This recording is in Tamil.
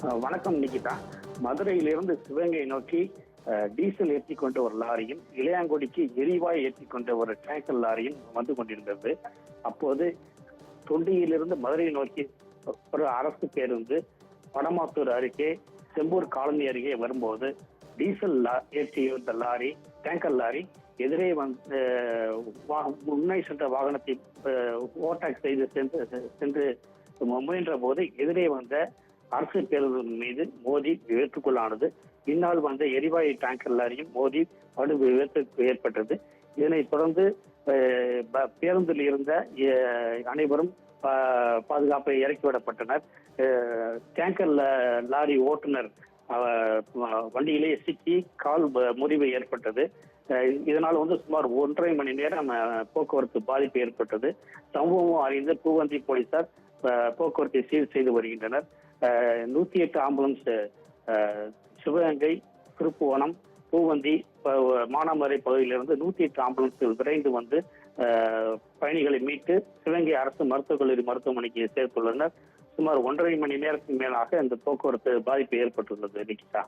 வணக்கம் நிகிதா. மதுரையிலிருந்து சிவகங்கை நோக்கி டீசல் ஏற்றி கொண்ட ஒரு லாரியும் இளையாங்குடிக்கு எரிவாயு ஏற்றி கொண்ட ஒரு டேங்கர் லாரியும் வந்து கொண்டிருந்தது. அப்போது தொண்டியிலிருந்து மதுரை நோக்கி ஒரு அரசு பேருந்து வடமாத்தூர் அருகே செம்பூர் காலனி அருகே வரும்போது டீசல் ஏற்றி வந்த லாரி, டேங்கர் லாரி எதிரே வந்து முன்னே சென்ற வாகனத்தை ஓவர்டேக் செய்து சென்று முயன்ற போது எதிரே வந்த அரசு பேருந்து மீது மோதி விபத்துக்குள்ளானது. பின்னால் வந்த எரிவாயு டேங்கர் லாரியும் மோதி படு விபத்து ஏற்பட்டது. இதனைத் தொடர்ந்து பேருந்தில் இருந்த அனைவரும் பாதுகாப்பை இறக்கிவிடப்பட்டனர். டேங்கர் லாரி ஓட்டுநர் வண்டியிலே சிக்கி கால் முறிவு ஏற்பட்டது. இதனால் சுமார் 1.5 மணி நேரம் போக்குவரத்து பாதிப்பு ஏற்பட்டது. சம்பவம் அறிந்து பூவந்தி போலீசார் போக்குவரத்தை சீர் செய்து வருகின்றனர். 108 ஆம்புலன்ஸ் சிவகங்கை, திருப்புவனம், பூவந்தி, மானாமதுரை பகுதியிலிருந்து 108 ஆம்புலன்ஸ்கள் விரைந்து வந்து பயணிகளை மீட்டு சிவகங்கை அரசு மருத்துவக் கல்லூரி மருத்துவமனைக்கு சேர்த்துள்ளனர். சுமார் 1.5 மணி நேரத்துக்கு மேலாக இந்த போக்குவரத்து பாதிப்பு ஏற்பட்டுள்ளது. நிகிதா.